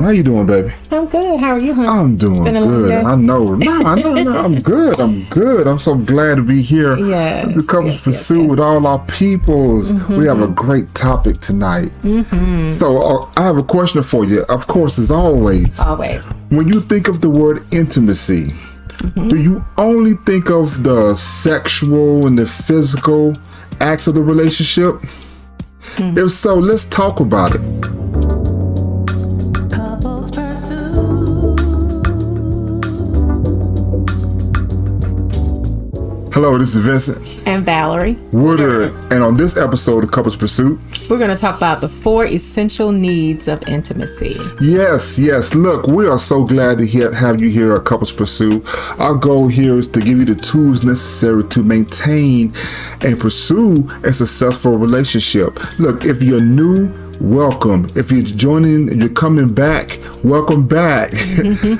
How you doing, baby? I'm good. How are you, honey? I'm doing good. I know. No, I'm good. I'm so glad to be here. Yes. The Couples Pursuit with all our peoples. We have a great topic tonight. So I have a question for you. Of course, as always. Always. When you think of the word intimacy, do you only think of the sexual and the physical acts of the relationship? If so, let's talk about it. Hello, this is Vincent and Valerie Woodard, and on this episode of Couples Pursuit, we're going to talk about the 4 essential needs of intimacy. Yes. Look, we are so glad to have you here at Couples Pursuit. Our goal here is to give you the tools necessary to maintain and pursue a successful relationship. Look, if you're new, welcome. If you're joining, you're coming back, welcome back.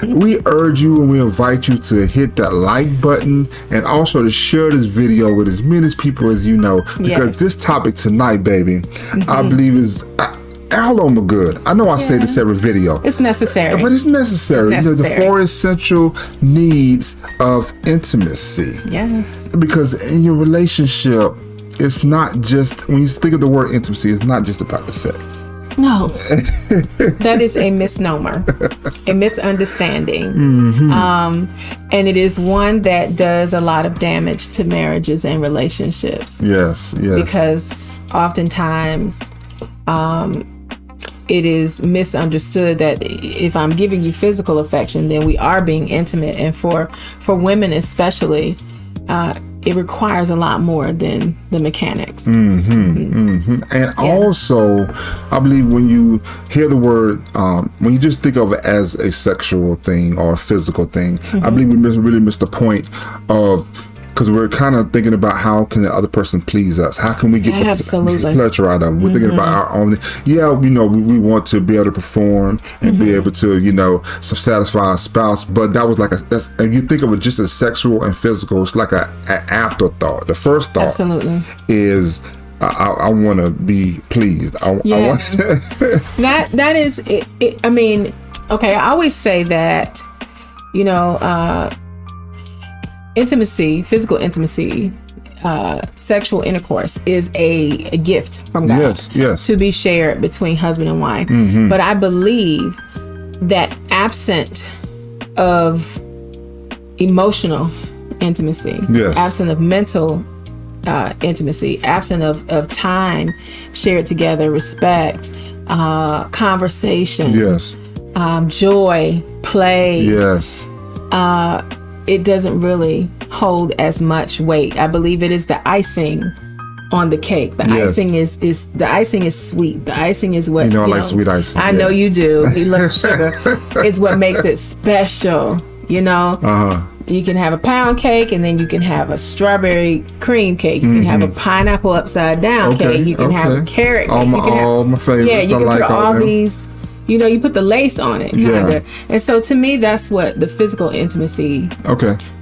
We urge you and we invite you to hit that like button and also to share this video with as many people as you know, because this topic tonight, baby, I believe is all over good. I know I say this every video. It's necessary. But it's necessary. The 4 essential needs of intimacy. Yes. Because in your relationship, it's not just, when you think of the word intimacy, it's not just about the sex. No. That is a misnomer, a misunderstanding. And it is one that does a lot of damage to marriages and relationships. Yes. Because oftentimes it is misunderstood that if I'm giving you physical affection, then we are being intimate. And for women especially, it requires a lot more than the mechanics. And also, I believe when you hear the word, when you just think of it as a sexual thing or a physical thing, I believe we really miss the point of, because we're kind of thinking about how can the other person please us? How can we get the pleasure out of them? We're thinking about our own. We want to be able to perform and be able to, satisfy our spouse. But that was like if you think of it just as sexual and physical, it's like an afterthought. The first thought is, I want to be pleased. I want that is it. I mean, okay. I always say that, intimacy, physical intimacy, sexual intercourse is a gift from God to be shared between husband and wife. But I believe that absent of emotional intimacy, absent of mental intimacy, absent of time shared together, respect, conversation, joy, play, it doesn't really hold as much weight. I believe it is the icing on the cake. The icing is sweet. The icing is what I like sweet icing. I know you do. You love sugar. Is what makes it special. You can have a pound cake, and then you can have a strawberry cream cake. You can have a pineapple upside down cake. You can have a carrot cake. All my favorites. Yeah, you can put all these. You put the lace on it, kinda. And so to me, that's what the physical intimacy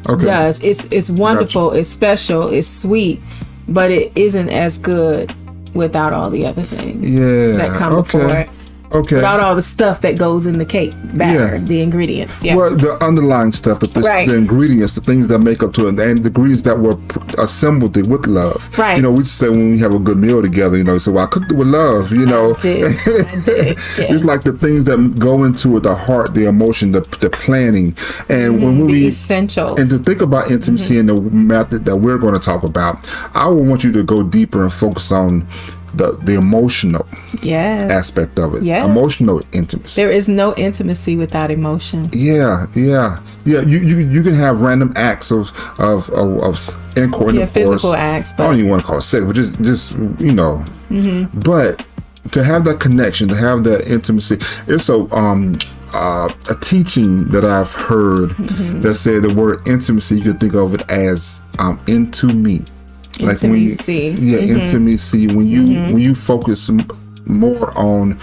does. It's wonderful, it's special, it's sweet, but it isn't as good without all the other things that come before it. Without all the stuff that goes in the cake batter, the ingredients. Well, the underlying stuff, the ingredients, the things that make up to it, and the ingredients that were assembled with love. Right. We say when we have a good meal together, so I cooked it with love, I did. It's like the things that go into it, the heart, the emotion, the planning. And when we essentials. And to think about intimacy and the method that we're going to talk about, I would want you to go deeper and focus on the emotional aspect of it. Emotional intimacy. There is no intimacy without emotion. You can have random acts of intercourse, physical acts, but I don't even want to call it sex, but just but to have that connection, to have that intimacy. It's a teaching that I've heard that said the word intimacy, you can think of it as into me. Like intimacy. Intimacy. When you focus more on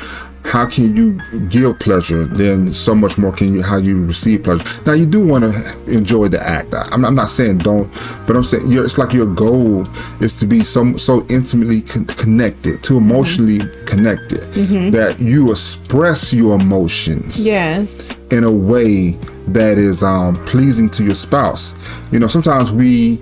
how can you give pleasure, then so much more can you how you receive pleasure. Now you do want to enjoy the act. I'm not saying don't, but I'm saying it's like your goal is to be so intimately connected, too emotionally connected, that you express your emotions in a way that is pleasing to your spouse. You know, sometimes we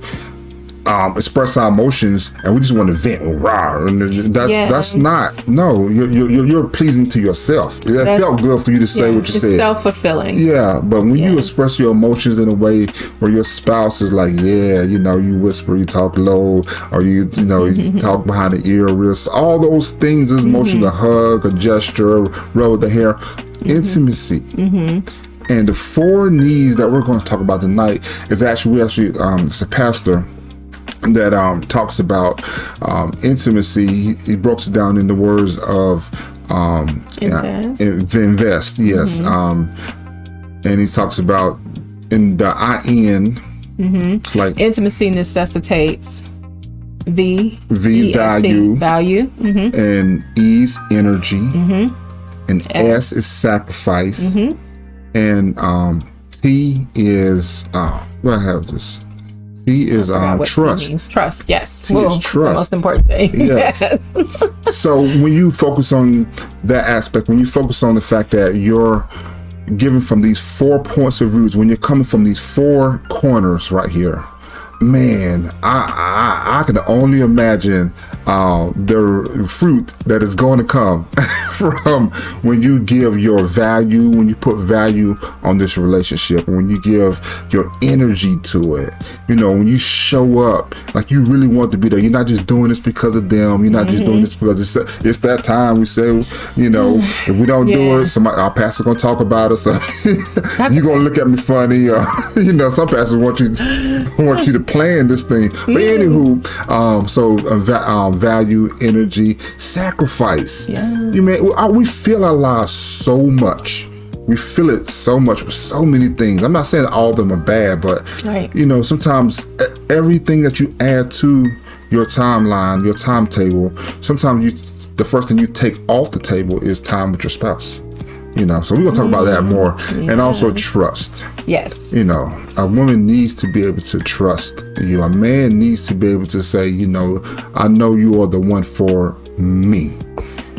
express our emotions and we just want to vent and rah, and that's not, no, you're pleasing to yourself. It felt good for you to say what you said. It's self-fulfilling. Yeah, but when you express your emotions in a way where your spouse is like, you know, you whisper, you talk low, or you talk behind the ear, wrist, all those things, is emotion, a hug, a gesture, rub the hair, intimacy. And the 4 needs that we're going to talk about tonight is actually it's a pastor that talks about intimacy. He broke it down in the words of invest. Yes. And he talks about in the IN, it's like intimacy necessitates value, and E's energy, and S is sacrifice, and T is what I have this. T is trust. Trust, yes. T is trust. The most important thing. Yes. So when you focus on that aspect, when you focus on the fact that you're given from these 4 points of views, when you're coming from these 4 corners right here, man, I can only imagine the fruit that is going to come from when you give your value, when you put value on this relationship, when you give your energy to it. You know, when you show up like you really want to be there. You're not just doing this because of them. You're not just doing this because it's that time. We say, you know, if we don't do it, our pastor's gonna talk about us. You're gonna look at me funny. You know, some pastors want you to plan this thing. But anywho, value, energy, sacrifice. We feel our lives so much. We feel it so much with so many things. I'm not saying all of them are bad, but you know, sometimes everything that you add to your timeline, your timetable, sometimes the first thing you take off the table is time with your spouse. You know, so we're gonna talk about that more, and also trust. Yes. You know, a woman needs to be able to trust you. A man needs to be able to say, you know, I know you are the one for me.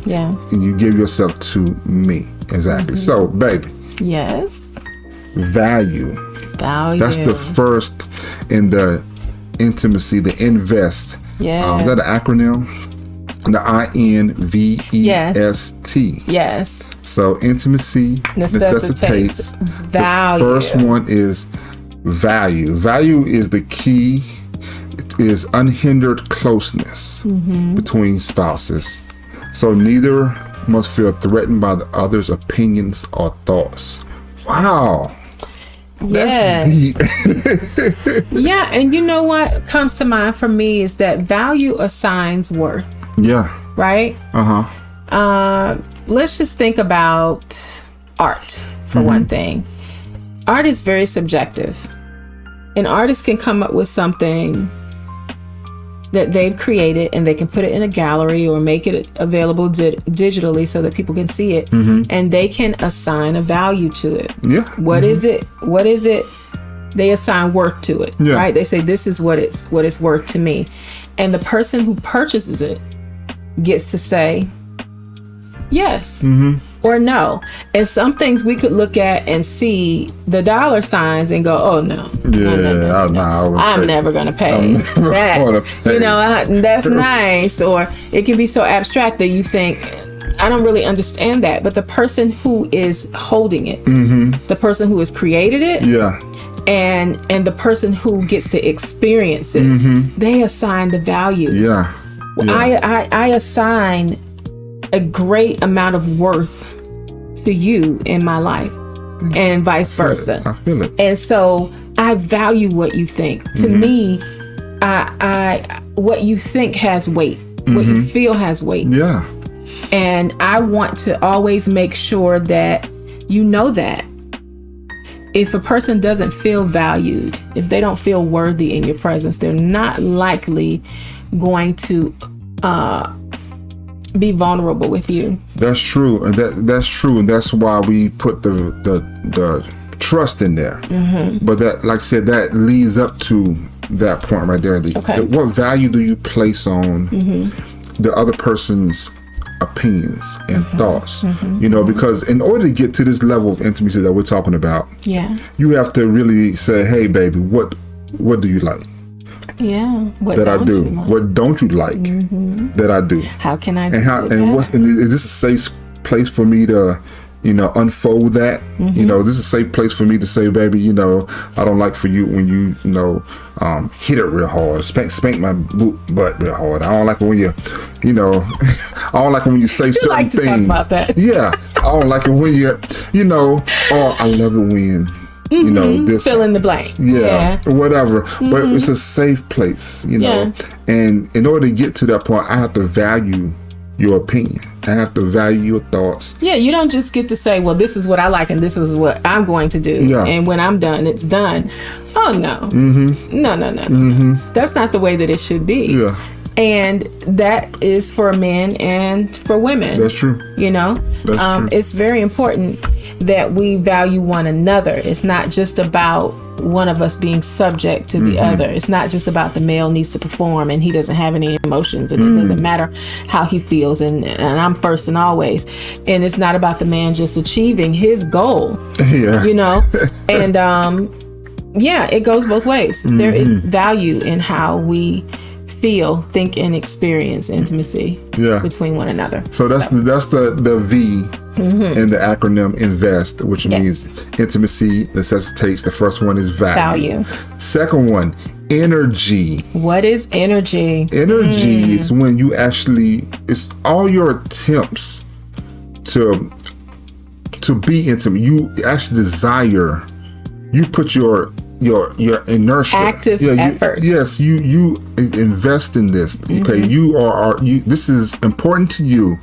Yeah. And you give yourself to me. Exactly. So, baby. Yes. Value. That's the first in the intimacy, the invest. Yeah. Is that an acronym? The INVEST. Yes. So intimacy necessitates value. The first one is value. Value is the key. It is unhindered closeness between spouses. So neither must feel threatened by the other's opinions or thoughts. Wow. That's deep. Yeah, and you know what comes to mind for me is that value assigns worth. Yeah. Right? Let's just think about art for one thing. Art is very subjective. An artist can come up with something that they've created and they can put it in a gallery or make it available digitally so that people can see it, and they can assign a value to it. Yeah. What is it? They assign worth to it, right? They say this is what it's worth to me. And the person who purchases it gets to say yes or no. And some things we could look at and see the dollar signs and go, oh no. I'm never going to pay that. You know, that's nice. Or it can be so abstract that you think, I don't really understand that. But the person who is holding it, the person who has created it, and the person who gets to experience it, they assign the value. I assign a great amount of worth to you in my life, and vice versa. I feel it. And so I value what you think. To me, I what you think has weight. What you feel has weight. Yeah. And I want to always make sure that you know that. If a person doesn't feel valued, if they don't feel worthy in your presence, they're not likely going to be vulnerable with you. That's true, and that's true, and that's why we put the trust in there. But that, like I said, that leads up to that point right there. What value do you place on the other person's opinions and thoughts? You know, because in order to get to this level of intimacy that we're talking about, you have to really say, hey baby, what do you like? What that I do. Like? What don't you like that I do? How can I do is this a safe place for me to, you know, unfold that? You know, this is a safe place for me to say, baby, you know, I don't like for you when you know, hit it real hard, spank my butt real hard. I don't like it when you know, I don't like it when you say certain like to things. Talk about that. Yeah, I don't like it when you know, or I love it when, you know, this fill in the blank. Whatever. But it's a safe place, you know. And in order to get to that point, I have to value your opinion. I have to value your thoughts. You don't just get to say, well, this is what I like and this is what I'm going to do. And when I'm done, it's done. Oh, no. No. That's not the way that it should be. And that is for men and for women. That's true. You know, true. It's very important that we value one another. It's not just about one of us being subject to the other. It's not just about the male needs to perform and he doesn't have any emotions and it doesn't matter how he feels and I'm first and always. And it's not about the man just achieving his goal. You know, and it goes both ways. There is value in how we feel, think, and experience intimacy between one another. So that's the V in the acronym INVEST, which means intimacy necessitates. The first one is value. Second one, energy. What is energy? Energy is when you actually, it's all your attempts to be intimate. You actually desire, you put your inertia, active effort. You invest in this. Okay, you this is important to you,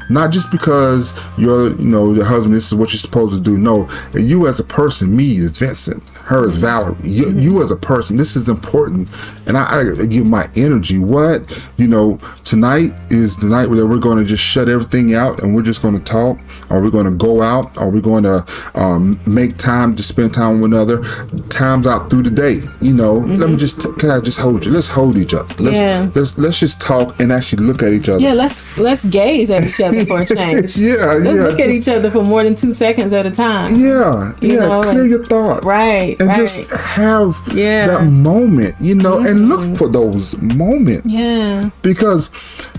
not just because you're, you know, the husband. This is what you're supposed to do. No, you as a person, me as Vincent, her as Valerie, you as a person. This is important, and I give my energy. What, you know, tonight is the night where we're going to just shut everything out and we're just going to talk. Are we going to go out? Are we going to make time to spend time with one another? Times out through the day, you know. Can I just hold you? Let's hold each other. Let's just talk and actually look at each other. Let's gaze at each other for a change. Let's look at each other for more than 2 seconds at a time. Clear your thoughts. Right. And just have that moment, you know, and look for those moments. Because,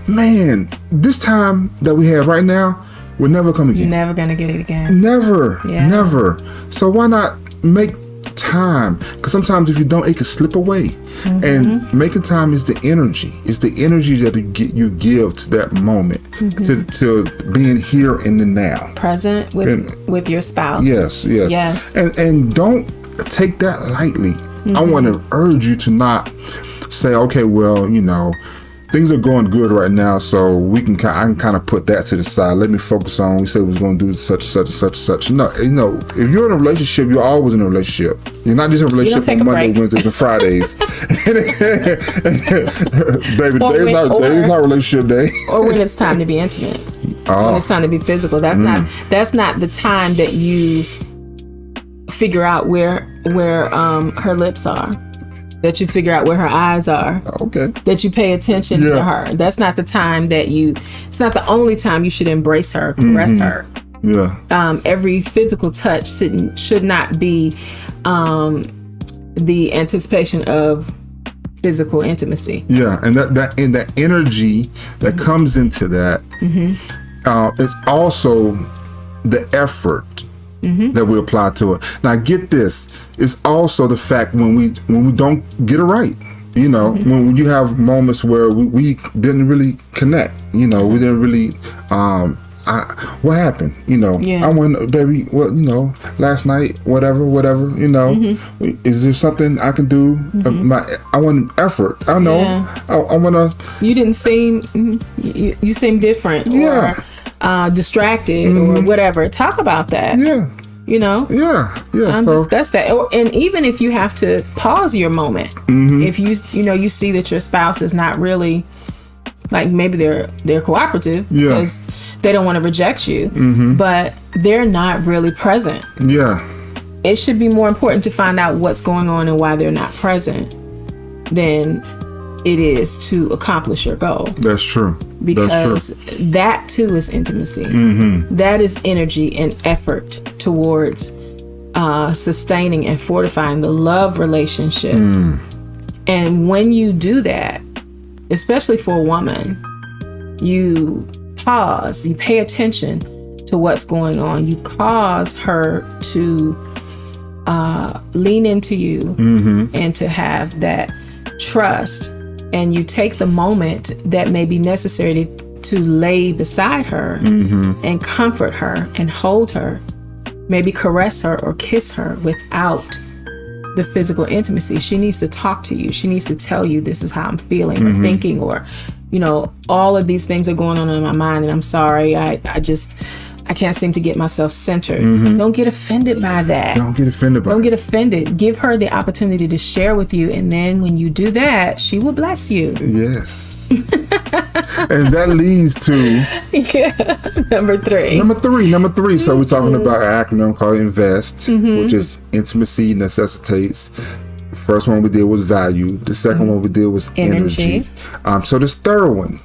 man, this time that we have right now will never come again. You're never gonna get it again. Never. So why not make time? Because sometimes if you don't, it can slip away. And making time is the energy. It's the energy that you give to that moment, to being here in the now, present with your spouse. Yes. And don't take that lightly. I want to urge you to not say, okay, well, you know, things are going good right now, so I can kind of put that to the side. Let me focus on, we said we was going to do such and such and such and such. No, you know, if you're in a relationship, you're always in a relationship. You're not just in a relationship on Monday, Wednesdays, and Fridays. Baby, today's not relationship day. Or when it's time to be intimate. When it's time to be physical. That's not the time that you figure out where her lips are. That you figure out where her eyes are. Okay. That you pay attention to her. That's not the time it's not the only time you should embrace her, caress her. Every physical touch should not be the anticipation of physical intimacy. And that energy that comes into that is also the effort that we apply to it. Now get this, it's also the fact when we don't get it right, you know, when you have moments where we didn't really connect, you know, we didn't really what happened, you know. I went, baby, well, you know, last night, whatever, you know, is there something I can do? I want effort. I know. I want to. You didn't seem you seem different. Or distracted or whatever. Talk about that. You know. So that's that. And even if you have to pause your moment, if you see that your spouse is not really Like maybe they're cooperative because they don't want to reject you, but they're not really present. Yeah. It should be more important to find out what's going on and why they're not present than it is to accomplish your goal. That's true. Because that too is intimacy. That is energy and effort towards sustaining and fortifying the love relationship. And when you do that, especially for a woman, you pause, you pay attention to what's going on. You cause her to lean into you and to have that trust. And you take the moment that may be necessary to lay beside her and comfort her and hold her, maybe caress her or kiss her without the physical intimacy. She needs to talk to you. She needs to tell you, this is how I'm feeling or thinking, or, you know, all of these things are going on in my mind and I'm sorry. I can't seem to get myself centered. Don't get offended by that. Don't get offended. Give her the opportunity to share with you. And then when you do that, she will bless you. Yes. And that leads to number three. So we're talking about an acronym called INVEST, which is intimacy necessitates. The first one we did was value. The second one we did was energy. So this third one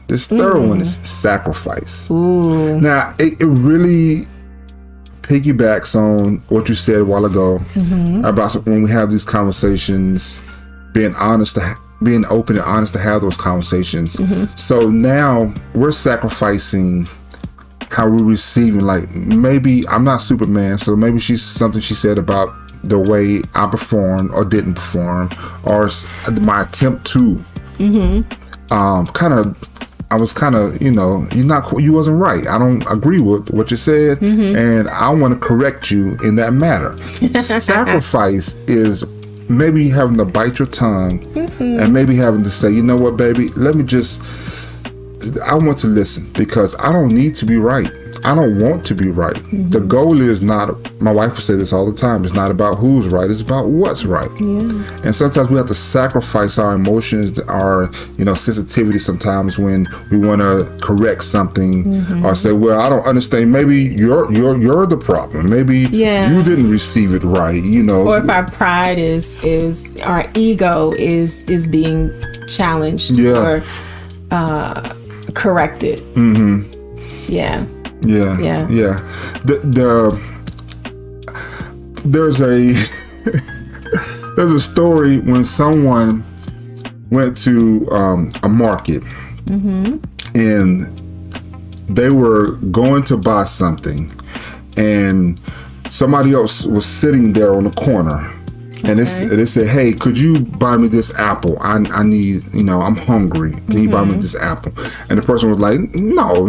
is sacrifice. Ooh. Now, it really piggybacks on what you said a while ago about when we have these conversations, being open and honest to have those conversations. So now we're sacrificing how we're receiving. Like, maybe I'm not Superman, so maybe something she said about the way I performed or didn't perform, or my attempt to I was kind of, you wasn't right. I don't agree with what you said, and I want to correct you in that matter. Sacrifice is maybe having to bite your tongue and maybe having to say, you know what, baby, I want to listen because I don't need to be right. I don't want to be right. The goal is not, my wife would say this all the time, it's not about who's right, it's about what's right. And sometimes we have to sacrifice our emotions, our sensitivity sometimes when we want to correct something or say, well, I don't understand, maybe you're the problem, maybe you didn't receive it right, or if our pride is our ego is being challenged or corrected. Yeah. There's a story when someone went to a market and they were going to buy something, and somebody else was sitting there on the corner. And they said, hey, could you buy me this apple? I need, I'm hungry. Can you buy me this apple? And the person was like, no,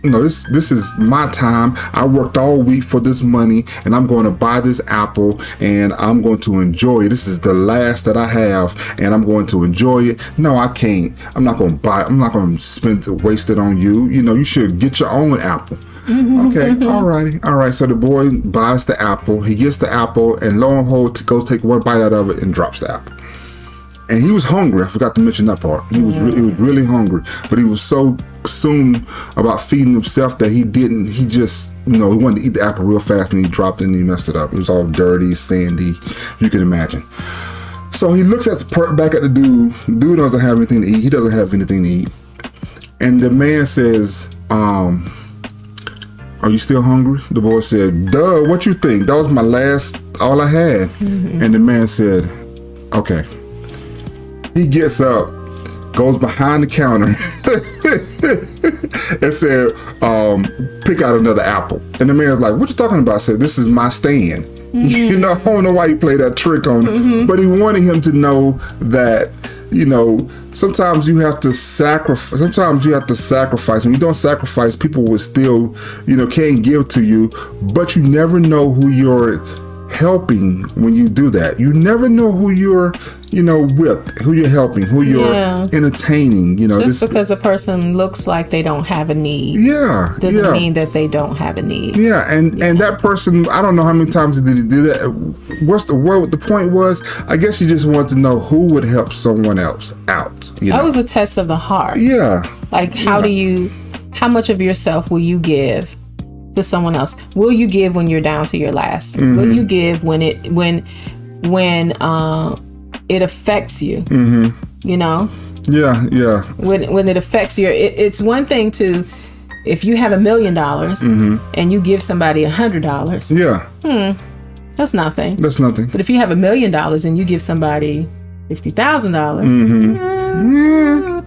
this is my time. I worked all week for this money and I'm going to buy this apple and I'm going to enjoy it. This is the last that I have and I'm going to enjoy it. No, I can't. I'm not going to waste it on you. You should get your own apple. Okay, all right. So the boy buys the apple. He gets the apple, and lo and behold, goes take one bite out of it and drops the apple. And he was hungry. I forgot to mention that part. He was really hungry, but he was so consumed about feeding himself that he didn't. He just, he wanted to eat the apple real fast, and he dropped it and he messed it up. It was all dirty, sandy. You can imagine. So he looks at back at the dude. The dude doesn't have anything to eat. He doesn't have anything to eat. And the man says, are you still hungry? The boy said, duh, what you think? That was my all I had. And the man said, okay. He gets up, goes behind the counter and said, pick out another apple. And the man's like, what you talking about? I said, this is my stand. I don't know why he played that trick on him, but he wanted him to know that, sometimes you have to sacrifice. When you don't sacrifice, people will still, can't give to you, but you never know who you're helping when you do that. You never know who you're, with, who you're helping, who you're entertaining, Just because a person looks like they don't have a need. Doesn't mean that they don't have a need. And that person, I don't know how many times did he do that. What the point was, I guess you just want to know who would help someone else out. That was a test of the heart. Like, how much of yourself will you give to someone else? Will you give when you're down to your last? Mm-hmm. Will you give when it affects you? Mm-hmm. You know? Yeah. When it affects you, it's one thing to, if you have $1 million mm-hmm. and you give somebody $100. Yeah. That's nothing. But if you have $1 million and you give somebody $50,000, mm-hmm.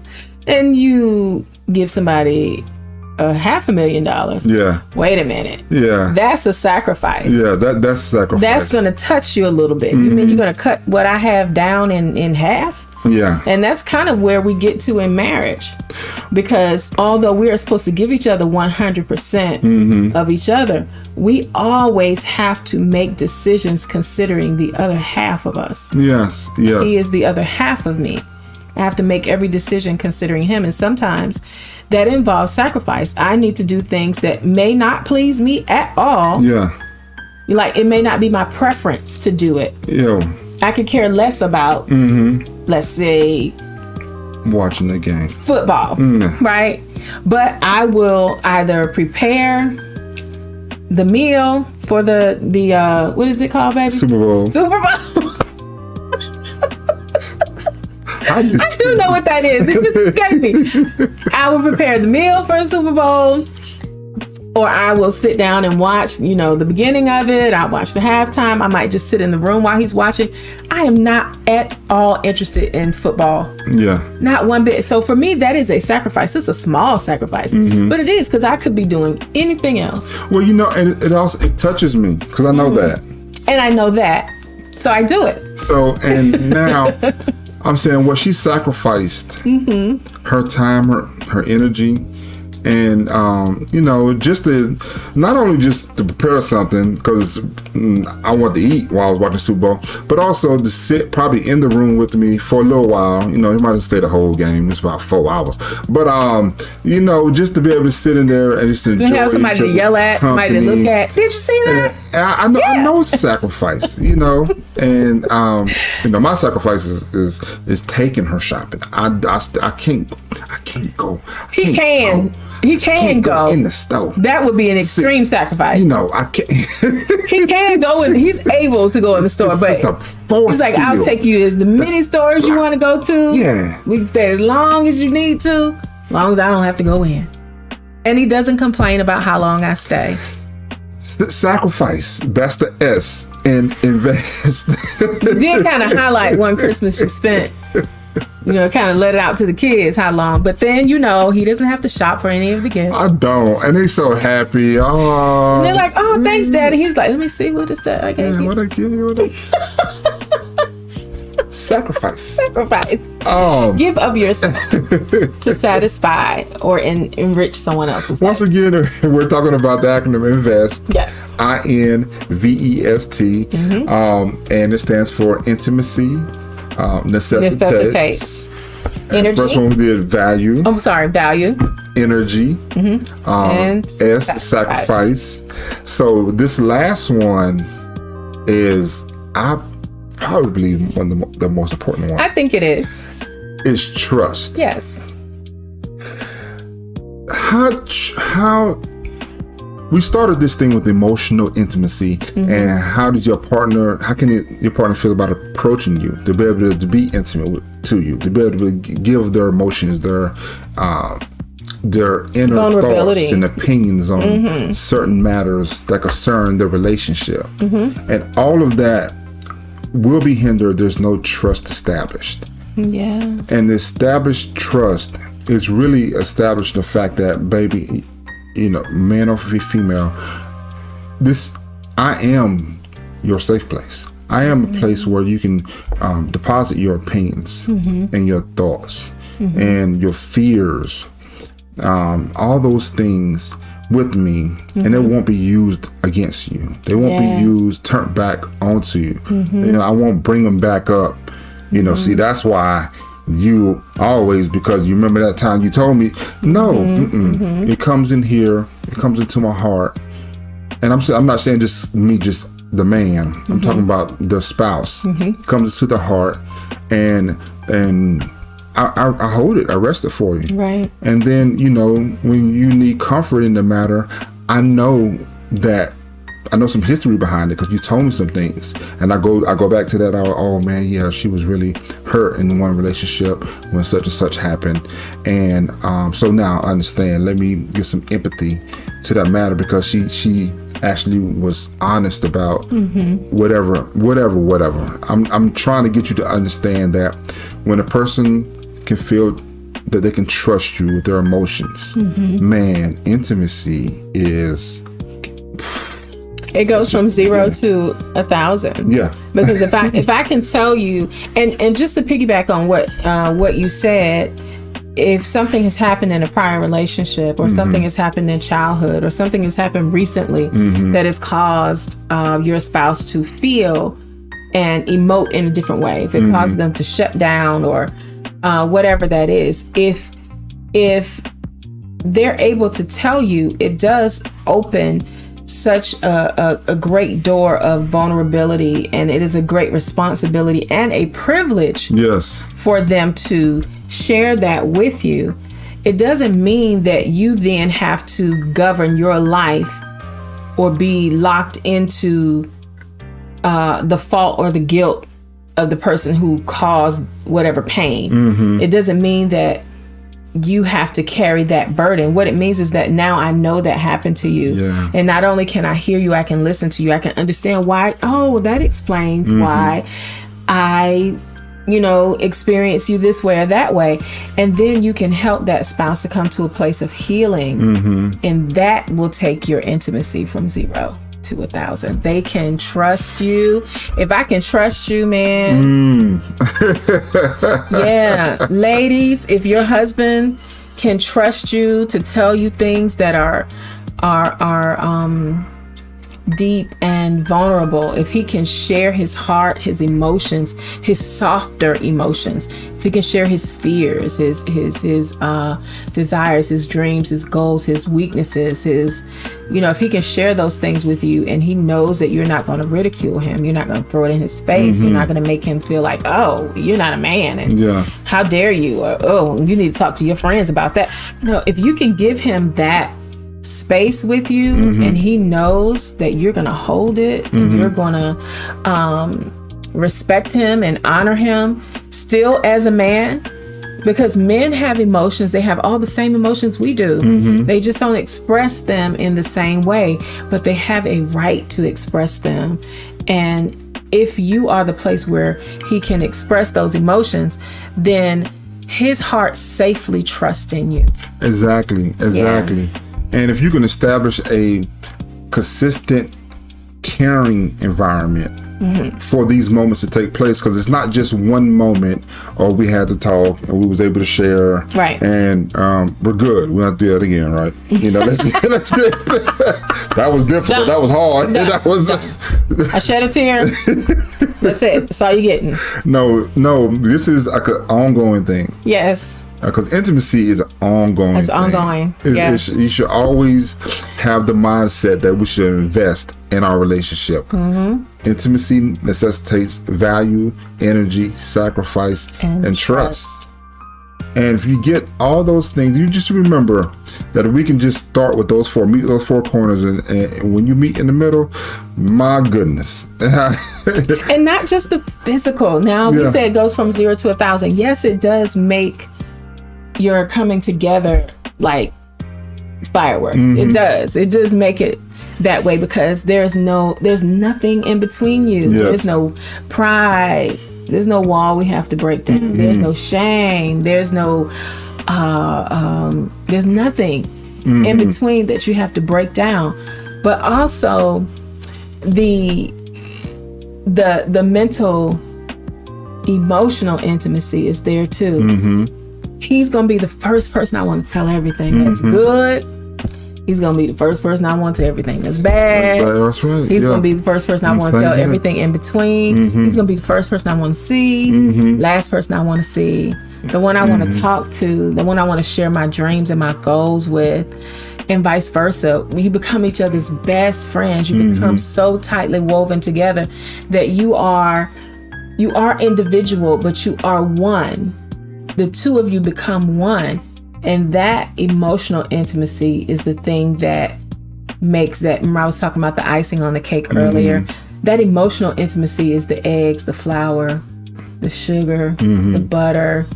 and you give somebody $500,000. Yeah. Wait a minute. Yeah. That's a sacrifice. Yeah, that's sacrifice. That's going to touch you a little bit. Mm-hmm. You mean you're going to cut what I have down in half? Yeah. And that's kind of where we get to in marriage. Because although we are supposed to give each other 100% mm-hmm. of each other, we always have to make decisions considering the other half of us. Yes. He is the other half of me. I have to make every decision considering him. And sometimes that involves sacrifice. I need to do things that may not please me at all. Yeah. Like, it may not be my preference to do it. Yeah. I could care less about, mm-hmm. let's say, watching the game, football, right? But I will either prepare the meal for the what is it called, baby? Super Bowl. I do know what that is. It just escaped me. I will prepare the meal for a Super Bowl, or I will sit down and watch, the beginning of it. I'll watch the halftime. I might just sit in the room while he's watching. I am not at all interested in football. Yeah. Not one bit. So for me, that is a sacrifice. It's a small sacrifice, mm-hmm. but it is, because I could be doing anything else. Well, and it touches me because I know that. And I know that. So I do it. So, and now I'm saying, well, she sacrificed mm-hmm. her time, her energy, and just not only just to prepare something because I want to eat while I was watching Super Bowl, but also to sit probably in the room with me for a little while. You might have stayed the whole game. It's about 4 hours, but just to be able to sit in there and just enjoy. You have somebody to yell at, somebody to look at. Did you see that? I know it's a sacrifice. And my sacrifice is taking her shopping. I can't go. He can go in the store. That would be an extreme sacrifice. I can't. He can go and he's able to go in the store, but he's like, I'll take you as the many stores you want to go to. Yeah. We can stay as long as you need to, as long as I don't have to go in. And he doesn't complain about how long I stay. Sacrifice. That's the S. And invest. He did kind of highlight one Christmas you spent. Kind of let it out to the kids how long. But then, he doesn't have to shop for any of the gifts. I don't. And they're so happy. Oh. And they're like, oh, thanks, Daddy. He's like, let me see, what is that I gave you? What I give you? Sacrifice. Give up yourself to satisfy or enrich someone else's life. Once again, we're talking about the acronym INVEST. Yes. INVEST. Mm-hmm. And it stands for intimacy. Necessitates. Energy. First one would be value. Value. Energy. Mm-hmm. And S, sacrifice. So this last one is, I probably believe, one of the most important one. I think it is. Is trust. Yes. How we started this thing with emotional intimacy, mm-hmm. and how can your partner feel about approaching you, to be able to be intimate to you, to be able to give their emotions, their inner thoughts and opinions on mm-hmm. certain matters that concern their relationship, mm-hmm. and all of that will be hindered. There's no trust established. Yeah. And established trust is really establishing the fact that, baby, man or female, I am your safe place. I am a place where you can deposit your opinions mm-hmm. and your thoughts mm-hmm. and your fears, all those things with me, mm-hmm. and they won't be used against you. They won't be turned back onto you. Mm-hmm. I won't bring them back up. Mm-hmm. See, that's why you always, because you remember that time you told me. No, mm-hmm. Mm-hmm. It comes in here. It comes into my heart, and I'm not saying just me, just the man. I'm mm-hmm. talking about the spouse. Mm-hmm. It comes into the heart, and I hold it, I rest it for you. Right. And then, when you need comfort in the matter, I know some history behind it because you told me some things, and I go back to that. Oh man, yeah, she was really hurt in one relationship when such and such happened, and so now I understand. Let me get some empathy to that matter because she actually was honest about whatever. I'm trying to get you to understand that when a person can feel that they can trust you with their emotions, man, intimacy is. It goes from 0 to 1,000. Yeah. Because if I can tell you, and just to piggyback on what you said, if something has happened in a prior relationship, or something has happened in childhood, or something has happened recently that has caused your spouse to feel and emote in a different way, if it causes them to shut down or whatever that is, if they're able to tell you, it does open such a great door of vulnerability, and it is a great responsibility and a privilege for them to share that with you. It doesn't mean that you then have to govern your life or be locked into the fault or the guilt of the person who caused whatever pain. It doesn't mean that you have to carry that burden. What it means is that now I know that happened to you. And not only can I hear you, I can listen to you. I can understand why. Oh, that explains why I, experience you this way or that way. And then you can help that spouse to come to a place of healing. And that will take your intimacy from 0 to 1,000. They can trust you. If I can trust you, man. Yeah. Ladies, if your husband can trust you to tell you things that are deep and vulnerable, if he can share his heart, his emotions, his softer emotions, if he can share his fears, his desires, his dreams, his goals, his weaknesses, if he can share those things with you, and he knows that you're not going to ridicule him, you're not going to throw it in his face, you're not going to make him feel like, oh, you're not a man, and how dare you, or oh, you need to talk to your friends about that. No, if you can give him that space with you, and he knows that you're going to hold it, and you're going to respect him and honor him still as a man, because men have emotions. They have all the same emotions we do. They just don't express them in the same way, but they have a right to express them. And if you are the place where he can express those emotions, then his heart safely trusts in you. Exactly. Yeah. And if you can establish a consistent, caring environment for these moments to take place, because it's not just one moment, or we had to talk and we was able to share, right? And we're good. We don't have to do that again, right? Let's get that was difficult. That was hard. That was. I shed a tear. That's it. That's all you're getting. No. This is like an ongoing thing. Yes. Because intimacy is an ongoing thing. It's ongoing. Yes. You should always have the mindset that we should invest in our relationship. Intimacy necessitates value, energy, sacrifice, and trust. And if you get all those things, you just remember that if we can just start with meet those four corners, and when you meet in the middle, my goodness. And not just the physical. Now, we said it goes from 0 to 1,000. Yes, it does make your coming together like fireworks. It does make it that way, because there's nothing in between you. There's no pride, there's no wall we have to break down. There's no shame, there's no there's nothing in between that you have to break down. But also the mental, emotional intimacy is there too. He's going to be the first person I want to tell everything that's good. He's going to be the first person I want to tell everything that's bad. That's right. He's going to be the first person I want to tell everything in between. He's going to be the first person I want to see. Last person I want to see. The one I want to talk to. The one I want to share my dreams and my goals with. And vice versa. When you become each other's best friends, you become so tightly woven together that you are individual, but you are one. the two of you become one. And that emotional intimacy is the thing that makes that. Remember, I was talking about the icing on the cake earlier. That emotional intimacy is the eggs, the flour, the sugar, the butter,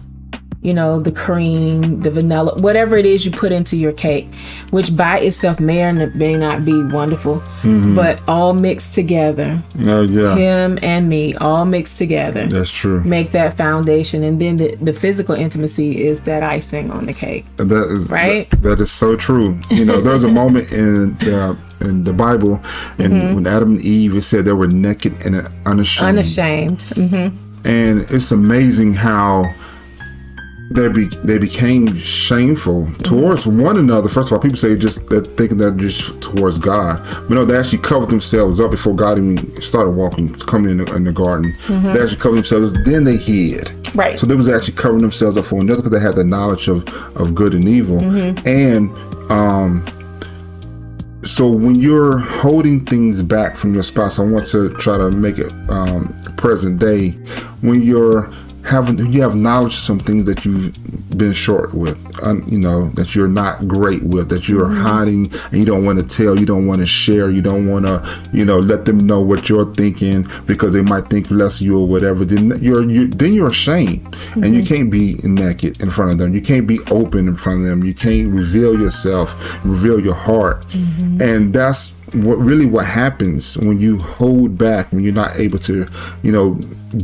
the cream, the vanilla, whatever it is you put into your cake, which by itself may or may not be wonderful, but all mixed together. Oh, yeah. Him and me, all mixed together. That's true. Make that foundation. And then the physical intimacy is that icing on the cake. That is right. That is so true. There's a moment in the Bible, and when Adam and Eve, it said they were naked and unashamed. And it's amazing how they became shameful towards one another. First of all, people say just that thinking that just towards God, but no, they actually covered themselves up before God even started coming in the garden. They actually covered themselves up, then they hid. Right. So they was actually covering themselves up for another because they had the knowledge of good and evil. And so when you're holding things back from your spouse, I want to try to make it present day. When you have knowledge of some things that you've been short with, that you're not great with, that you're hiding and you don't want to tell, you don't want to share, you don't want to, let them know what you're thinking because they might think less of you or whatever. Then you're ashamed, and you can't be naked in front of them. You can't be open in front of them. You can't reveal yourself, reveal your heart, and that's what happens when you hold back, when you're not able to,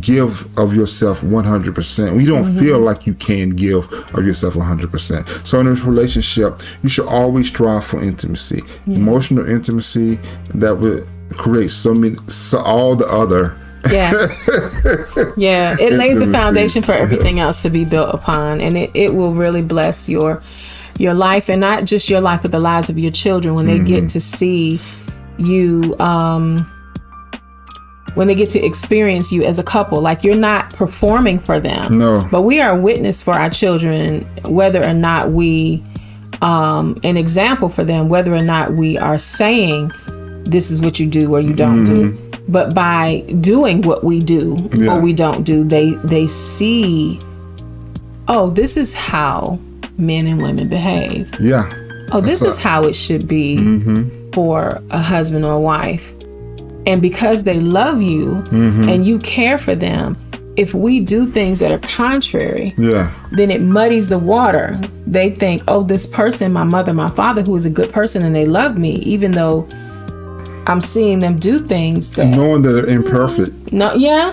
give of yourself 100%. When you don't feel like you can give of yourself 100%. So in this relationship, you should always strive for intimacy, emotional intimacy that would create all the other. Yeah. It lays the foundation for everything else to be built upon, and it will really bless your life, and not just your life, but the lives of your children when they get to see you, when they get to experience you as a couple. Like, you're not performing for them, no, but we are a witness for our children, whether or not we an example for them, whether or not we are saying this is what you do or you don't do. But by doing what we do or we don't do, they see, oh, this is how men and women behave. Oh, this is how it should be for a husband or a wife. And because they love you and you care for them, if we do things that are contrary, then it muddies the water. They think, oh, this person, my mother, my father, who is a good person and they love me, even though I'm seeing them do things that, knowing that they're imperfect. Knowing they're,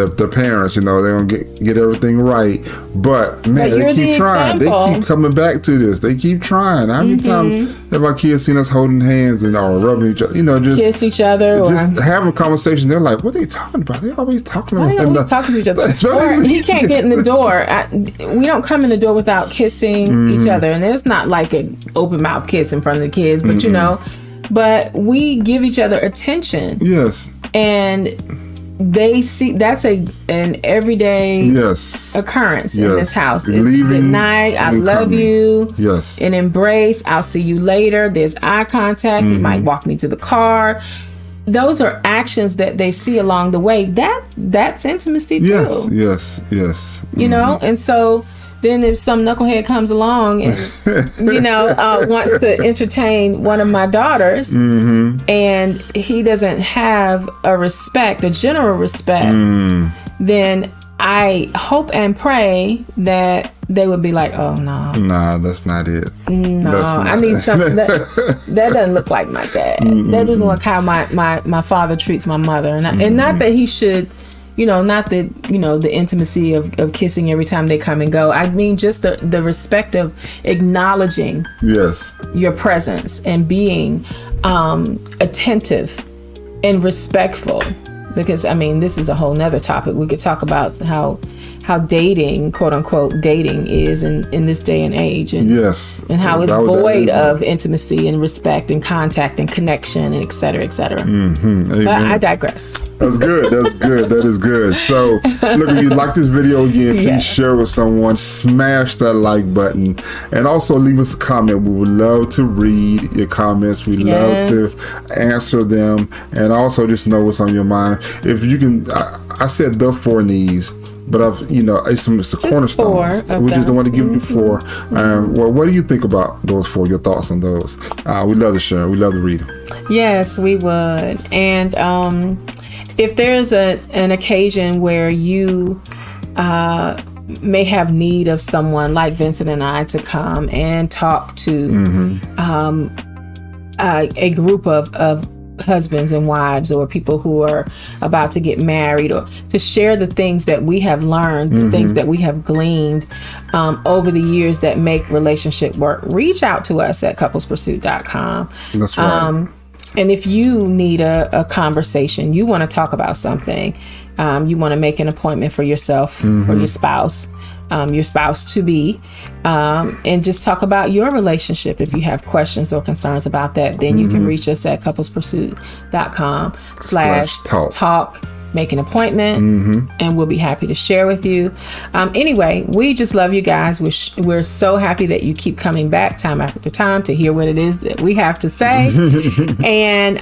their parents, they don't get everything right. But man, they keep trying. Example. They keep coming back to this. They keep trying. How many times have our kids seen us holding hands and or rubbing each other? Just kiss each other, just having a conversation. They're like, "What are they talking about? They always talking about." Talking to each other. Or he can't get in the door. We don't come in the door without kissing each other, and it's not like an open mouth kiss in front of the kids, but but we give each other attention. Yes. And they see that's an everyday occurrence in this house. Leaving, good night, I love you. Yes. An embrace, I'll see you later. There's eye contact. You might walk me to the car. Those are actions that they see along the way. That's intimacy too. Yes. And so then if some knucklehead comes along and, wants to entertain one of my daughters and he doesn't have a general respect, then I hope and pray that they would be like, oh, no. Nah, that's not it. No, I need something that doesn't look like my dad. That doesn't look how my father treats my mother. And not that he should... not the intimacy of kissing every time they come and go. I mean, just the respect of acknowledging your presence and being attentive and respectful. Because, this is a whole nother topic. We could talk about how dating, quote unquote, dating is in this day and age, and and how it's that void of intimacy and respect and contact and connection and et cetera, et cetera. But I digress. That's good. That's good. That is good. So, look, if you like this video, again, please share with someone, smash that like button, and also leave us a comment. We would love to read your comments. We love to answer them, and also just know what's on your mind. If you can, I said the 4 needs, but it's a cornerstone. We just don't want to give you 4. Well, what do you think about those 4? Your thoughts on those? We'd love to share. We'd love to read them. Yes, we would. And if there's an occasion where you may have need of someone like Vincent and I to come and talk to a group of husbands and wives, or people who are about to get married, or to share the things that we have learned, the things that we have gleaned over the years that make relationship work, reach out to us at couplespursuit.com. That's right. And if you need a conversation, you want to talk about something, you want to make an appointment for yourself or your spouse to be, and just talk about your relationship. If you have questions or concerns about that, then you can reach us at couplespursuit.com/talk. Make an appointment, and we'll be happy to share with you. Anyway, we just love you guys. We're so happy that you keep coming back time after time to hear what it is that we have to say. And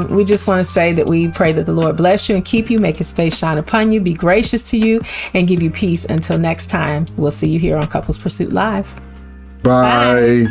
we just want to say that we pray that the Lord bless you and keep you, make his face shine upon you, be gracious to you, and give you peace. Until next time, we'll see you here on Couples Pursuit Live. Bye.